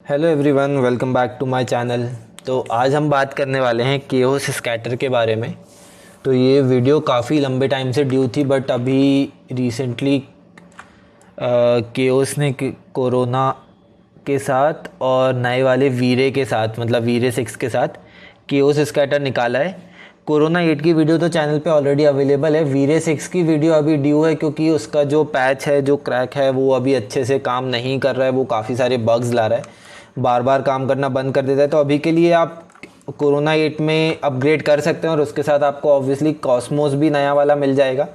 Hello everyone, welcome back to my channel. तो आज हम बात करने वाले हैं केओस स्कैटर के बारे में। तो ये वीडियो काफ़ी लंबे टाइम से ड्यू थी, बट अभी रिसेंटली केओस ने कोरोना के साथ और नए वाले वीरे के साथ, मतलब वीरे 6 के साथ केओस स्कैटर निकाला है। कोरोना 8 की वीडियो तो चैनल पे ऑलरेडी अवेलेबल है। वीरे 6 की वीडियो अभी ड्यू है क्योंकि उसका जो पैच है, जो क्रैक है, वो अभी अच्छे से काम नहीं कर रहा है। वो काफ़ी सारे बग्स ला रहा है, बार बार काम करना बंद कर देता है। तो अभी के लिए आप कोरोना 8 में अपग्रेड कर सकते हैं और उसके साथ आपको ऑब्वियसली कॉस्मोस भी नया वाला मिल जाएगा।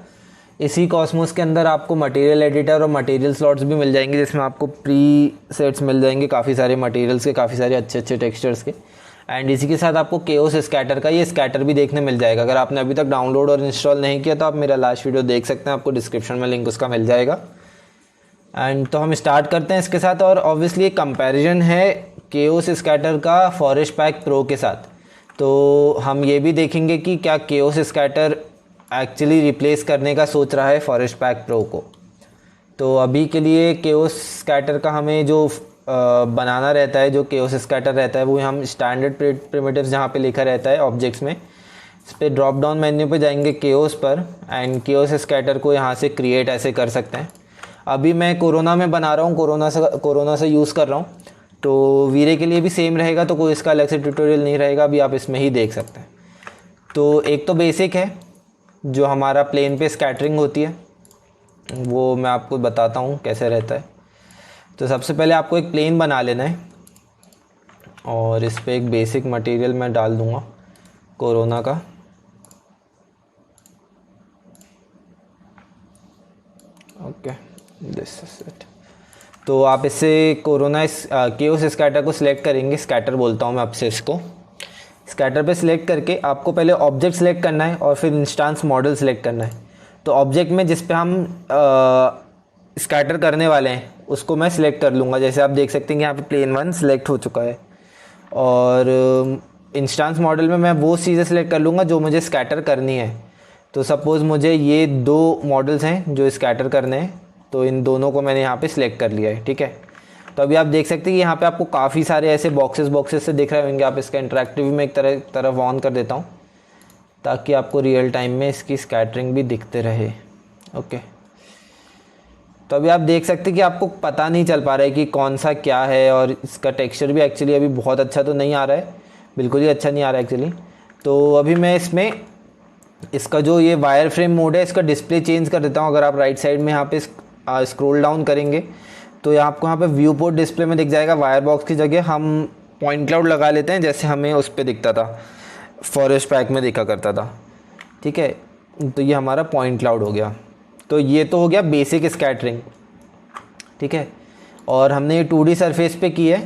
इसी कॉस्मोस के अंदर आपको मटेरियल एडिटर और मटेरियल स्लॉट्स भी मिल जाएंगे, जिसमें आपको प्री सेट्स मिल जाएंगे काफ़ी सारे मटेरियल्स के, काफ़ी सारे अच्छे अच्छे टेक्सचर्स के। एंड इसी के साथ आपको केओस स्कैटर का ये स्कैटर भी देखने मिल जाएगा। अगर आपने अभी तक डाउनलोड और इंस्टॉल नहीं किया तो आप मेरा लास्ट वीडियो देख सकते हैं, आपको डिस्क्रिप्शन में लिंक उसका मिल जाएगा। एंड तो हम स्टार्ट करते हैं इसके साथ। और ऑब्वियसली एक कंपैरिजन है केओस स्कैटर का फॉरेस्ट पैक प्रो के साथ। तो हम ये भी देखेंगे कि क्या केओस स्कैटर एक्चुअली रिप्लेस करने का सोच रहा है फॉरेस्ट पैक प्रो को। तो अभी के लिए केओस स्कैटर का हमें जो बनाना रहता है, जो केओस स्कैटर रहता है, वो हम स्टैंडर्ड प्रिमिटिव्स जहाँ पे लिखा रहता है ऑब्जेक्ट्स में, इस पर ड्रॉप डाउन मेन्यू पे जाएंगे केओस पर, एंड केओस स्कैटर को यहाँ से क्रिएट ऐसे कर सकते हैं। अभी मैं कोरोना में बना रहा हूँ, कोरोना से यूज़ कर रहा हूँ। तो वीरे के लिए भी सेम रहेगा, तो कोई इसका अलग से ट्यूटोरियल नहीं रहेगा, अभी आप इसमें ही देख सकते हैं। तो एक तो बेसिक है जो हमारा प्लेन पे स्कैटरिंग होती है, वो मैं आपको बताता हूँ कैसे रहता है। तो सबसे पहले आपको एक प्लेन बना लेना है और इस पर एक बेसिक मटेरियल मैं डाल दूँगा कोरोना का। Okay, this is it. तो आप इससे कोरोना केओस स्कैटर को सिलेक्ट करेंगे। स्कैटर बोलता हूँ मैं आपसे इसको। स्कैटर पे सिलेक्ट करके आपको पहले ऑब्जेक्ट सिलेक्ट करना है और फिर इंस्टांस मॉडल सिलेक्ट करना है। तो ऑब्जेक्ट में जिस पे हम स्कैटर करने वाले हैं उसको मैं सिलेक्ट कर लूँगा। जैसे आप देख सकते हैं कि यहाँ पे प्लेन 1 सिलेक्ट हो चुका है। और इंस्टांस मॉडल में मैं वो चीज़ें सिलेक्ट कर लूँगा जो मुझे स्कैटर करनी है। तो सपोज़ मुझे ये 2 मॉडल्स हैं जो स्कैटर करने हैं, तो इन दोनों को मैंने यहाँ पे सिलेक्ट कर लिया है। ठीक है, तो अभी आप देख सकते हैं कि यहाँ पे आपको काफ़ी सारे ऐसे बॉक्सेस से दिख रहे होंगे। आप इसका इंटरेक्टिव में एक तरफ ऑन कर देता हूँ ताकि आपको रियल टाइम में इसकी स्कैटरिंग भी दिखते रहे। ओके, तो अभी आप देख सकते हैं कि आपको पता नहीं चल पा रहा है कि कौन सा क्या है, और इसका टेक्सचर भी एक्चुअली अभी बहुत अच्छा तो नहीं आ रहा है, बिल्कुल ही अच्छा नहीं आ रहा है एक्चुअली। तो अभी मैं इसमें इसका जो ये वायर फ्रेम मोड है, इसका डिस्प्ले चेंज कर देता हूँ। अगर आप राइट साइड में यहाँ पे स्क्रॉल डाउन करेंगे तो आपको यहाँ पे व्यू पोर्ट डिस्प्ले में दिख जाएगा। वायर बॉक्स की जगह हम पॉइंट क्लाउड लगा लेते हैं, जैसे हमें उस पर दिखता था, फॉरेस्ट पैक में दिखा करता था। ठीक है, तो ये हमारा पॉइंट क्लाउड हो गया। तो ये तो हो गया बेसिक स्कैटरिंग। ठीक है, और हमने ये 2D सरफेस पे की है,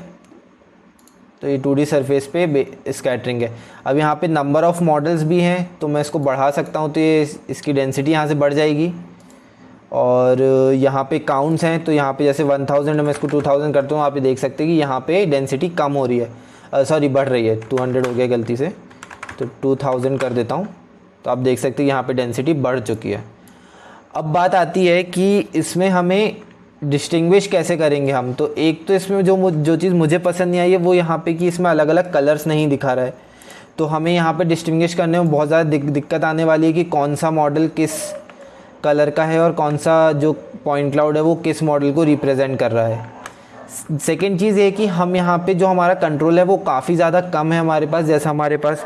तो ये 2D सरफेस पे स्कैटरिंग है। अब यहाँ पे नंबर ऑफ़ मॉडल्स भी हैं, तो मैं इसको बढ़ा सकता हूँ, तो ये इसकी डेंसिटी यहाँ से बढ़ जाएगी। और यहाँ पे काउंट्स हैं, तो यहाँ पे जैसे 1000 मैं इसको 2000 करता हूँ। आप ये देख सकते हैं कि यहाँ पे डेंसिटी कम हो रही है, सॉरी बढ़ रही है। 200 हो गया गलती से, तो 2000 कर देता हूँ। तो आप देख सकते हैं यहाँ पे डेंसिटी बढ़ चुकी है। अब बात आती है कि इसमें हमें डिस्टिंग्विश कैसे करेंगे हम। तो एक तो इसमें जो चीज़ मुझे पसंद नहीं आई है वो यहाँ पे कि इसमें अलग अलग कलर्स नहीं दिखा रहा है। तो हमें यहाँ पे डिस्टिंग्विश करने में बहुत ज़्यादा दिक्कत आने वाली है कि कौन सा मॉडल किस कलर का है और कौन सा जो पॉइंट क्लाउड है वो किस मॉडल को रिप्रेजेंट कर रहा है। सेकेंड चीज़ ये कि हम यहाँ पे जो हमारा कंट्रोल है वो काफ़ी ज़्यादा कम है हमारे पास। जैसे हमारे पास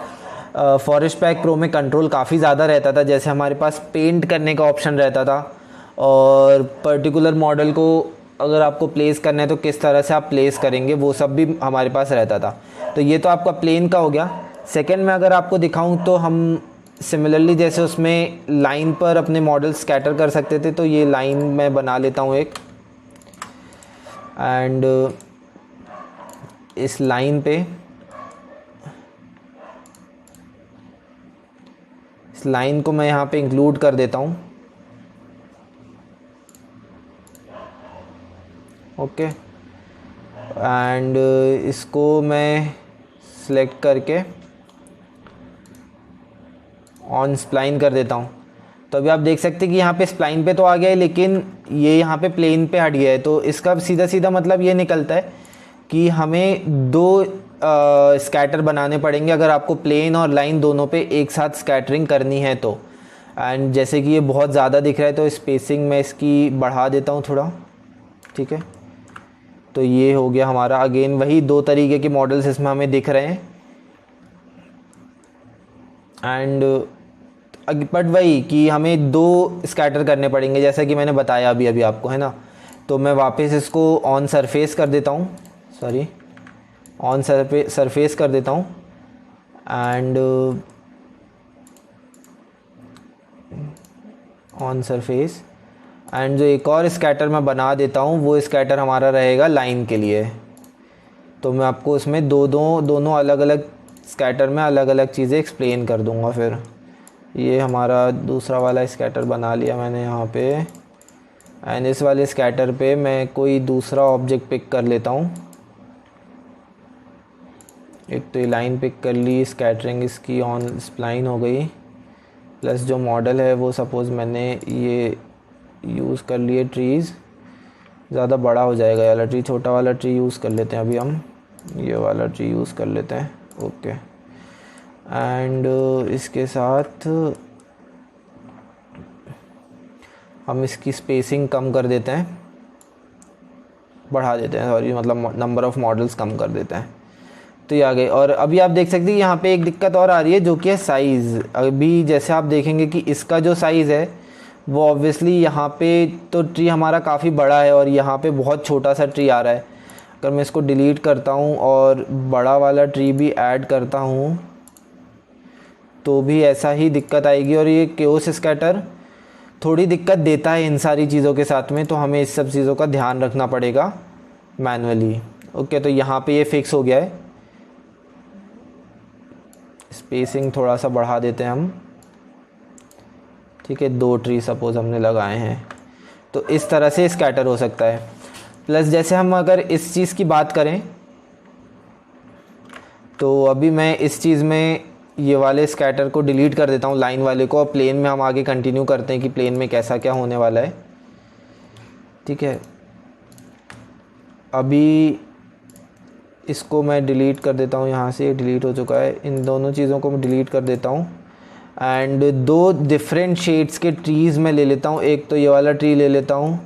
फॉरेस्ट पैक प्रो में कंट्रोल काफ़ी ज़्यादा रहता था, जैसे हमारे पास पेंट करने का ऑप्शन रहता था, और पर्टिकुलर मॉडल को अगर आपको प्लेस करना है तो किस तरह से आप प्लेस करेंगे वो सब भी हमारे पास रहता था। तो ये तो आपका प्लेन का हो गया। सेकेंड में अगर आपको दिखाऊं तो हम सिमिलरली जैसे उसमें लाइन पर अपने मॉडल स्कैटर कर सकते थे, तो ये लाइन मैं बना लेता हूँ एक, एंड इस लाइन पे इस लाइन को मैं यहाँ पे इंक्लूड कर देता हूँ। ओके, एंड इसको मैं सिलेक्ट करके ऑन स्प्लाइन कर देता हूँ। तो अभी आप देख सकते हैं कि यहाँ पे स्प्लाइन पे तो आ गया है, लेकिन ये यहाँ पे प्लेन पे हट गया है। तो इसका सीधा सीधा मतलब ये निकलता है कि हमें दो स्कैटर बनाने पड़ेंगे अगर आपको प्लेन और लाइन दोनों पे एक साथ स्कैटरिंग करनी है तो। एंड जैसे कि ये बहुत ज़्यादा दिख रहा है तो स्पेसिंग मैं इसकी बढ़ा देता हूँ थोड़ा, ठीक है। तो ये हो गया हमारा, अगेन वही दो तरीके के मॉडल्स इसमें हमें दिख रहे हैं। एंड बट वही कि हमें दो स्कैटर करने पड़ेंगे जैसा कि मैंने बताया अभी अभी आपको, है ना। तो मैं वापस इसको ऑन सरफेस कर देता हूँ, सॉरी ऑन सरफेस कर देता हूँ। एंड ऑन सरफेस, एंड जो एक और स्कैटर मैं बना देता हूँ वो स्कैटर हमारा रहेगा लाइन के लिए। तो मैं आपको उसमें दोनों अलग अलग स्कैटर में अलग अलग चीज़ें एक्सप्लेन कर दूँगा। फिर ये हमारा दूसरा वाला स्कैटर बना लिया मैंने यहाँ पे। एंड इस वाले स्कैटर पे मैं कोई दूसरा ऑब्जेक्ट पिक कर लेता हूँ। एक तो ये लाइन पिक कर ली, स्कैटरिंग इसकी ऑन स्प्लाइन हो गई, प्लस जो मॉडल है वो सपोज़ मैंने ये यूज़ कर लिए ट्रीज़। ज़्यादा बड़ा हो जाएगा ये वाला ट्री, छोटा वाला ट्री यूज़ कर लेते हैं अभी हम, ये वाला ट्री यूज़ कर लेते हैं, ओके। एंड इसके साथ हम इसकी स्पेसिंग कम कर देते हैं, बढ़ा देते हैं, सॉरी मतलब नंबर ऑफ़ मॉडल्स कम कर देते हैं। तो ये आ गए। और अभी आप देख सकते हैं यहाँ पे एक दिक्कत और आ रही है जो कि है साइज़। अभी जैसे आप देखेंगे कि इसका जो साइज़ है वो ऑब्वियसली यहाँ पे तो ट्री हमारा काफ़ी बड़ा है और यहाँ पे बहुत छोटा सा ट्री आ रहा है। अगर मैं इसको डिलीट करता हूँ और बड़ा वाला ट्री भी ऐड करता हूँ तो भी ऐसा ही दिक्कत आएगी। और ये केओस स्कैटर थोड़ी दिक्कत देता है इन सारी चीज़ों के साथ में, तो हमें इस सब चीज़ों का ध्यान रखना पड़ेगा मैनुअली। ओके, तो यहाँ पे ये फिक्स हो गया है। स्पेसिंग थोड़ा सा बढ़ा देते हैं हम, ठीक है। 2 ट्री सपोज़ हमने लगाए हैं, तो इस तरह से स्कैटर हो सकता है। प्लस जैसे हम अगर इस चीज़ की बात करें तो अभी मैं इस चीज़ में ये वाले स्कैटर को डिलीट कर देता हूँ, लाइन वाले को। और प्लेन में हम आगे कंटिन्यू करते हैं कि प्लेन में कैसा क्या होने वाला है, ठीक है। अभी इसको मैं डिलीट कर देता हूँ, यहाँ से डिलीट हो चुका है। इन दोनों चीज़ों को मैं डिलीट कर देता हूँ। एंड 2 डिफरेंट शेड्स के ट्रीज़ मैं ले लेता हूँ। एक तो ये वाला ट्री ले लेता हूँ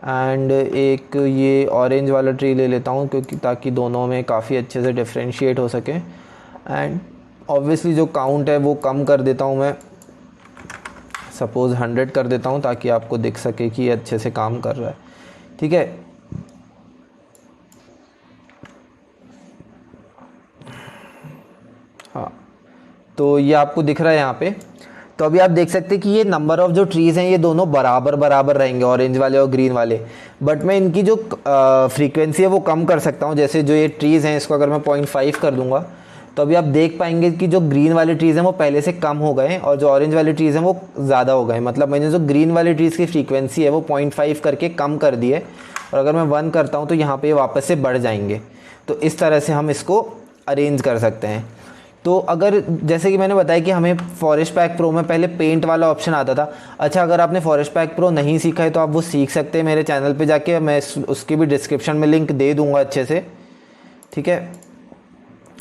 एंड एक ये ऑरेंज वाला ट्री ले लेता हूँ, क्योंकि ताकि दोनों में काफ़ी अच्छे से डिफ्रेंशिएट हो सके। एंड ऑब्वियसली जो काउंट है वो कम कर देता हूँ मैं, सपोज़ 100 कर देता हूँ ताकि आपको दिख सके कि ये अच्छे से काम कर रहा है, ठीक है। हाँ, तो ये आपको दिख रहा है यहाँ पे। तो अभी आप देख सकते हैं कि ये नंबर ऑफ़ जो ट्रीज़ हैं ये दोनों बराबर बराबर रहेंगे, ऑरेंज वाले और ग्रीन वाले। बट मैं इनकी जो फ्रीक्वेंसी है वो कम कर सकता हूँ। जैसे जो ये ट्रीज़ हैं इसको अगर मैं 0.5 कर दूँगा तो अभी आप देख पाएंगे कि जो ग्रीन वाले ट्रीज़ हैं वो पहले से कम हो गए हैं और जो ऑरेंज वाले ट्रीज़ हैं वो ज़्यादा हो गए। मतलब मैंने जो ग्रीन वाले ट्रीज़ की फ्रीक्वेंसी है वो 0.5 करके कम कर दी है, और अगर मैं 1 करता हूँ तो यहाँ पे वापस से बढ़ जाएंगे। तो इस तरह से हम इसको अरेंज कर सकते हैं। तो अगर जैसे कि मैंने बताया कि हमें फॉरेस्ट पैक प्रो में पहले पेंट वाला ऑप्शन आता था। अच्छा, अगर आपने फॉरेस्ट पैक प्रो नहीं सीखा है तो आप वो सीख सकते हैं मेरे चैनल पे जाके, मैं उसकी भी डिस्क्रिप्शन में लिंक दे दूँगा अच्छे से, ठीक है।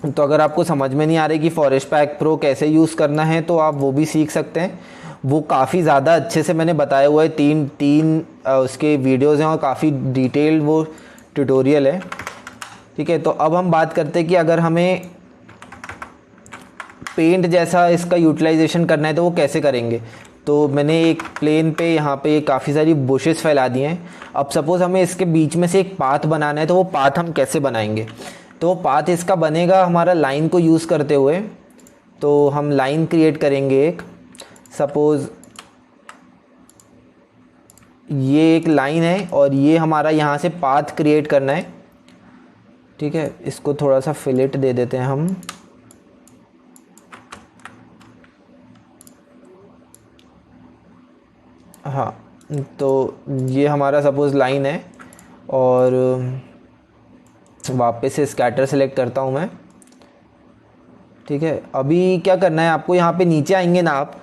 तो अगर आपको समझ में नहीं आ रही कि फॉरेस्ट पैक प्रो कैसे यूज़ करना है तो आप वो भी सीख सकते हैं। वो काफ़ी ज़्यादा अच्छे से मैंने बताया हुआ है, तीन उसके वीडियोज़ हैं और काफ़ी डिटेल्ड वो ट्यूटोरियल है, ठीक है। तो अब हम बात करते हैं कि अगर हमें पेंट जैसा इसका यूटिलाइजेशन करना है तो वो कैसे करेंगे। तो मैंने एक प्लेन पे यहाँ पे काफ़ी सारी बुशेस फैला दी हैं। अब सपोज़ हमें इसके बीच में से एक पाथ बनाना है, तो वो पाथ हम कैसे बनाएंगे। तो वो पाथ इसका बनेगा हमारा लाइन को यूज़ करते हुए। तो हम लाइन क्रिएट करेंगे एक, सपोज़ ये एक लाइन है और ये हमारा यहाँ से पाथ क्रिएट करना है, ठीक है। इसको थोड़ा सा फिलेट दे देते हैं हम, हाँ। तो ये हमारा सपोज़ लाइन है और वापस से स्कैटर सेलेक्ट करता हूँ मैं, ठीक है। अभी क्या करना है आपको, यहाँ पे नीचे आएंगे ना आप,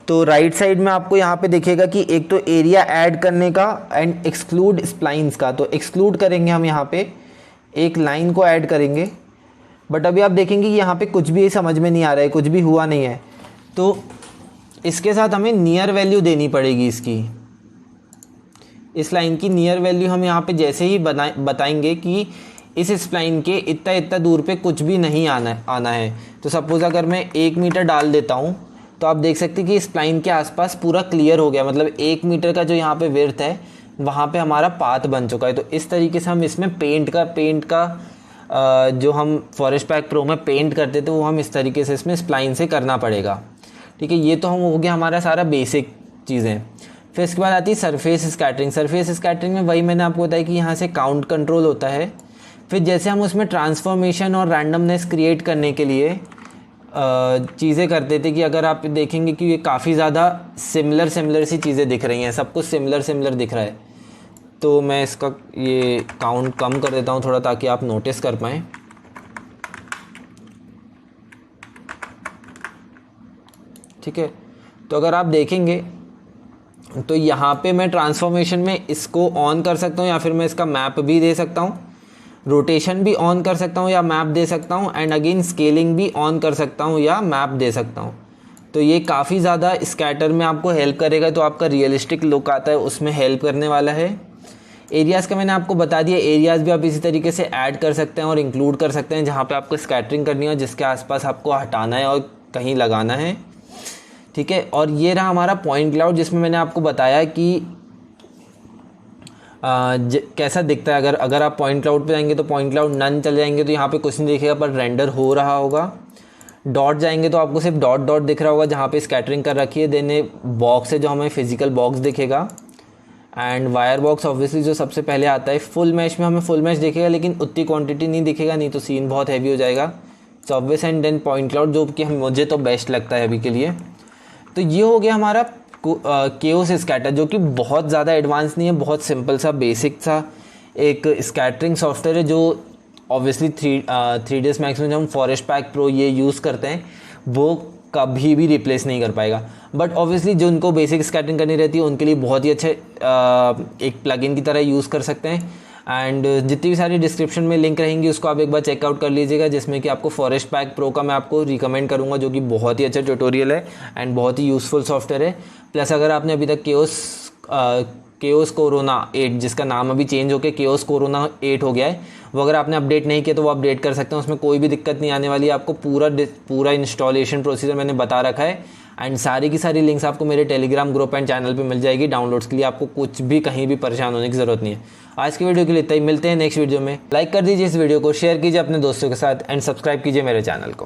तो राइट साइड में आपको यहाँ पे दिखेगा कि एक तो एरिया ऐड करने का एंड एक्सक्लूड स्प्लाइंस का। तो एक्सक्लूड करेंगे हम यहाँ पे एक लाइन को ऐड करेंगे। बट अभी आप देखेंगे कि यहाँ पे कुछ भी समझ में नहीं आ रहा है, कुछ भी हुआ नहीं है, तो इसके साथ हमें नियर वैल्यू देनी पड़ेगी इसकी। इस लाइन की नियर वैल्यू हम यहाँ पे जैसे ही बताएंगे कि इस स्प्लाइन के इतना इतना दूर पे कुछ भी नहीं आना है। तो सपोज़ अगर मैं 1 मीटर डाल देता हूँ तो आप देख सकते हैं कि स्प्लाइन के आसपास पूरा क्लियर हो गया, मतलब 1 मीटर का जो यहाँ पे विड्थ है वहाँ पे हमारा पाथ बन चुका है। तो इस तरीके से हम इसमें पेंट का जो हम फॉरेस्ट पैक प्रो में पेंट करते थे वो हम इस तरीके से इसमें स्प्लाइन से करना पड़ेगा। ठीक है, ये तो हम हो गया हमारा सारा बेसिक चीज़ें। फिर इसके बाद आती है सरफेस स्कैटरिंग। सरफेस स्कैटरिंग में वही मैंने आपको बताया कि यहाँ से काउंट कंट्रोल होता है। फिर जैसे हम उसमें ट्रांसफॉर्मेशन और रैंडमनेस क्रिएट करने के लिए चीज़ें करते थे कि अगर आप देखेंगे कि ये काफ़ी ज़्यादा सिमिलर सी चीज़ें दिख रही हैं, सब कुछ सिमिलर दिख रहा है, तो मैं इसका ये काउंट कम कर देता हूँ थोड़ा ताकि आप नोटिस कर पाएँ। ठीक है, तो अगर आप देखेंगे तो यहाँ पे मैं ट्रांसफॉर्मेशन में इसको ऑन कर सकता हूँ या फिर मैं इसका मैप भी दे सकता हूँ, रोटेशन भी ऑन कर सकता हूँ या मैप दे सकता हूँ, एंड अगेन स्केलिंग भी ऑन कर सकता हूँ या मैप दे सकता हूँ। तो ये काफ़ी ज़्यादा स्कैटर में आपको हेल्प करेगा, तो आपका रियलिस्टिक लुक आता है उसमें हेल्प करने वाला है। एरियाज़ का मैंने आपको बता दिया, एरियाज़ भी आप इसी तरीके से ऐड कर सकते हैं और इंक्लूड कर सकते हैं जहाँ पे आपको स्कैटरिंग करनी है, जिसके आसपास आपको हटाना है और कहीं लगाना है। ठीक है, और ये रहा हमारा पॉइंट क्लाउड, जिसमें मैंने आपको बताया कि कैसा दिखता है। अगर आप पॉइंट क्लाउड पे जाएंगे तो पॉइंट क्लाउड नन चले जाएंगे तो यहाँ पे कुछ नहीं दिखेगा, पर रेंडर हो रहा होगा। डॉट जाएंगे तो आपको सिर्फ डॉट दिख रहा होगा जहाँ पे स्कैटरिंग कर रखी है। देन बॉक्स है जो हमें फिजिकल बॉक्स दिखेगा, एंड वायर बॉक्स ऑब्वियसली जो सबसे पहले आता है। फुल मैश में हमें फुल मैश दिखेगा, लेकिन उतनी क्वांटिटी नहीं दिखेगा, नहीं तो सीन बहुत हैवी हो जाएगा। Obvious, and then point cloud जो कि मुझे तो बेस्ट लगता है अभी के लिए। तो ये हो गया हमारा केओस स्कैटर, जो कि बहुत ज़्यादा एडवांस नहीं है, बहुत सिंपल सा बेसिक सा एक स्कैटरिंग सॉफ्टवेयर है, जो ऑब्वियसली 3ds मैक्स में जो हम फॉरेस्ट पैक प्रो ये यूज़ करते हैं वो कभी भी रिप्लेस नहीं कर पाएगा। बट ऑब्वियसली जो उनको बेसिक स्कैटरिंग करनी रहती है उनके लिए बहुत ही अच्छे एक प्लगइन की तरह यूज़ कर सकते हैं। एंड जितनी भी सारी डिस्क्रिप्शन में लिंक रहेंगी उसको आप एक बार चेकआउट कर लीजिएगा, जिसमें कि आपको फॉरेस्ट पैक प्रो का मैं आपको रिकमेंड करूंगा, जो कि बहुत ही अच्छा ट्यूटोरियल है एंड बहुत ही यूज़फुल सॉफ्टवेयर है। प्लस अगर आपने अभी तक केओस कोरोना 8, जिसका नाम अभी चेंज होकर केओस कोरोना 8 हो गया है, वो अगर आपने अपडेट नहीं किया तो वो अपडेट कर सकते हैं, उसमें कोई भी दिक्कत नहीं आने वाली है। आपको पूरा इंस्टॉलेशन प्रोसीजर मैंने बता रखा है, एंड सारी की सारी लिंक्स आपको मेरे टेलीग्राम ग्रुप एंड चैनल पे मिल जाएगी डाउनलोड्स के लिए। आपको कुछ भी कहीं भी परेशान होने की ज़रूरत नहीं है। आज की वीडियो के लिए इतना ही, मिलते हैं नेक्स्ट वीडियो में। लाइक कर दीजिए इस वीडियो को, शेयर कीजिए अपने दोस्तों के साथ एंड सब्सक्राइब कीजिए मेरे चैनल को।